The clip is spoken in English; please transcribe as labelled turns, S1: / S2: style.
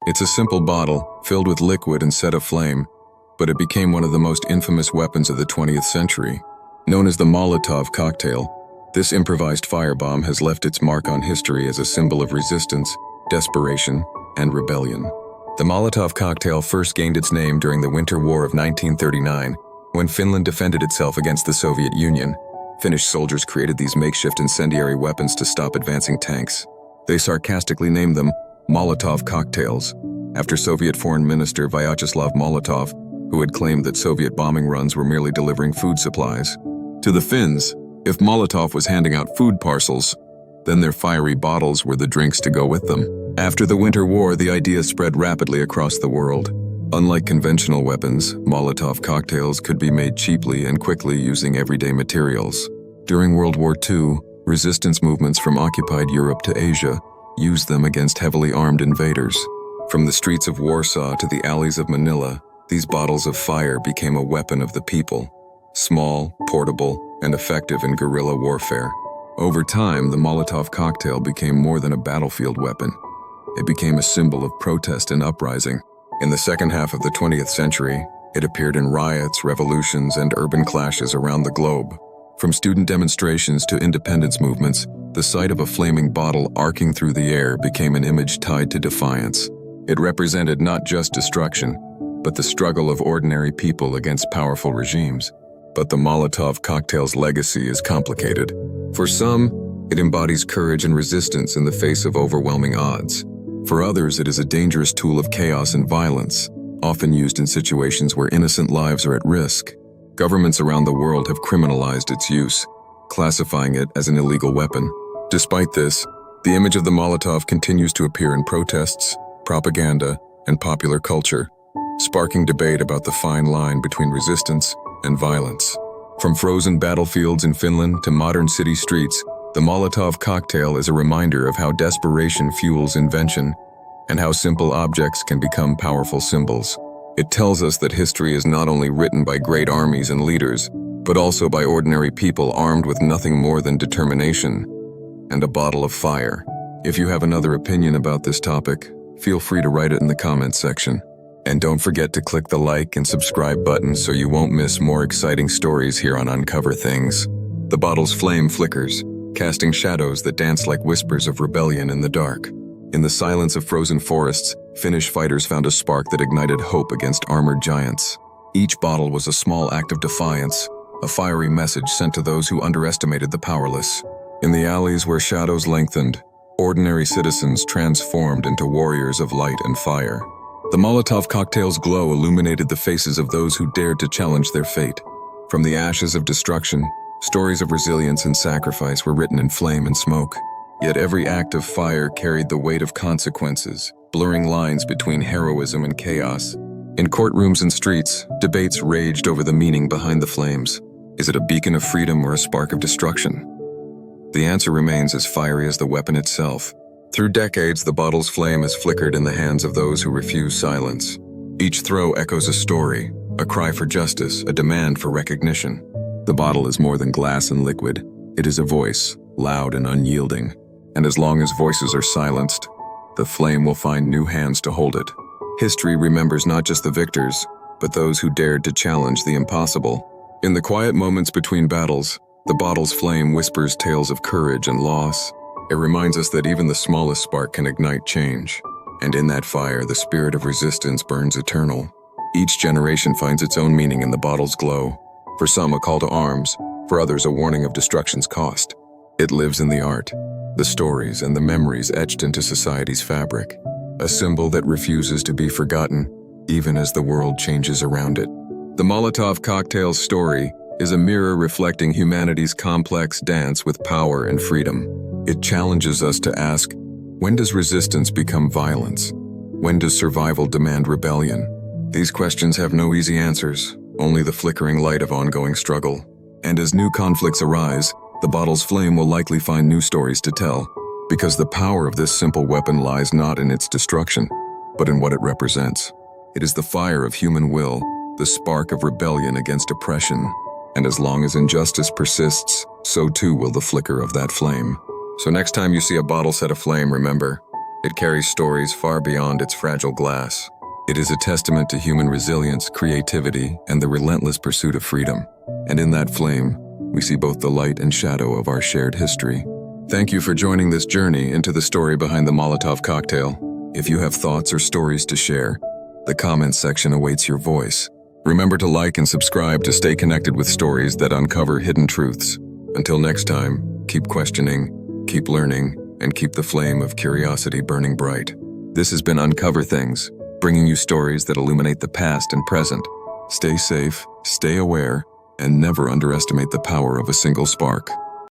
S1: It's a simple bottle, filled with liquid and set aflame, but it became one of the most infamous weapons of the 20th century. Known as the Molotov cocktail, this improvised firebomb has left its mark on history as a symbol of resistance, desperation, and rebellion. The Molotov cocktail first gained its name during the Winter War of 1939, when Finland defended itself against the Soviet Union. Finnish soldiers created these makeshift incendiary weapons to stop advancing tanks. They sarcastically named them Molotov cocktails, after Soviet Foreign Minister Vyacheslav Molotov, who had claimed that Soviet bombing runs were merely delivering food supplies. To the Finns, if Molotov was handing out food parcels, then their fiery bottles were the drinks to go with them. After the Winter War, the idea spread rapidly across the world. Unlike conventional weapons, Molotov cocktails could be made cheaply and quickly using everyday materials. During World War II, resistance movements from occupied Europe to Asia used them against heavily armed invaders. From the streets of Warsaw to the alleys of Manila, these bottles of fire became a weapon of the people. Small, portable, and effective in guerrilla warfare. Over time, the Molotov cocktail became more than a battlefield weapon. It became a symbol of protest and uprising. In the second half of the 20th century, it appeared in riots, revolutions, and urban clashes around the globe. From student demonstrations to independence movements, the sight of a flaming bottle arcing through the air became an image tied to defiance. It represented not just destruction, but the struggle of ordinary people against powerful regimes. But the Molotov cocktail's legacy is complicated. For some, it embodies courage and resistance in the face of overwhelming odds. For others, it is a dangerous tool of chaos and violence, often used in situations where innocent lives are at risk. Governments around the world have criminalized its use, classifying it as an illegal weapon. Despite this, the image of the Molotov continues to appear in protests, propaganda, and popular culture, sparking debate about the fine line between resistance and violence. From frozen battlefields in Finland to modern city streets, the Molotov cocktail is a reminder of how desperation fuels invention and how simple objects can become powerful symbols. It tells us that history is not only written by great armies and leaders, but also by ordinary people armed with nothing more than determination and a bottle of fire. If you have another opinion about this topic, feel free to write it in the comments section. And don't forget to click the like and subscribe button so you won't miss more exciting stories here on Uncover Things. The bottle's flame flickers, casting shadows that dance like whispers of rebellion in the dark. In the silence of frozen forests, Finnish fighters found a spark that ignited hope against armored giants. Each bottle was a small act of defiance, a fiery message sent to those who underestimated the powerless. In the alleys where shadows lengthened, ordinary citizens transformed into warriors of light and fire. The Molotov cocktail's glow illuminated the faces of those who dared to challenge their fate. From the ashes of destruction, stories of resilience and sacrifice were written in flame and smoke. Yet every act of fire carried the weight of consequences, blurring lines between heroism and chaos. In courtrooms and streets, debates raged over the meaning behind the flames. Is it a beacon of freedom or a spark of destruction? The answer remains as fiery as the weapon itself. Through decades, the bottle's flame has flickered in the hands of those who refuse silence. Each throw echoes a story, a cry for justice, a demand for recognition. The bottle is more than glass and liquid. It is a voice, loud and unyielding. And as long as voices are silenced, the flame will find new hands to hold it. History remembers not just the victors, but those who dared to challenge the impossible. In the quiet moments between battles, the bottle's flame whispers tales of courage and loss. It reminds us that even the smallest spark can ignite change. And in that fire, the spirit of resistance burns eternal. Each generation finds its own meaning in the bottle's glow. For some, a call to arms. For others, a warning of destruction's cost. It lives in the art, the stories, and the memories etched into society's fabric. A symbol that refuses to be forgotten, even as the world changes around it. The Molotov cocktail's story is a mirror reflecting humanity's complex dance with power and freedom. It challenges us to ask, when does resistance become violence? When does survival demand rebellion? These questions have no easy answers, only the flickering light of ongoing struggle. And as new conflicts arise, the bottle's flame will likely find new stories to tell, because the power of this simple weapon lies not in its destruction, but in what it represents. It is the fire of human will, the spark of rebellion against oppression. And as long as injustice persists, so too will the flicker of that flame. So next time you see a bottle set aflame, remember, It carries stories far beyond its fragile glass. It is a testament to human resilience, creativity, and the relentless pursuit of freedom. And in that flame, we see both the light and shadow of our shared history. Thank you for joining this journey into the story behind the Molotov cocktail. If you have thoughts or stories to share, the comments section awaits your voice. Remember to like and subscribe to stay connected with stories that uncover hidden truths. Until next time, keep questioning, keep learning, and keep the flame of curiosity burning bright. This has been Uncover Things, bringing you stories that illuminate the past and present. Stay safe, stay aware, and never underestimate the power of a single spark.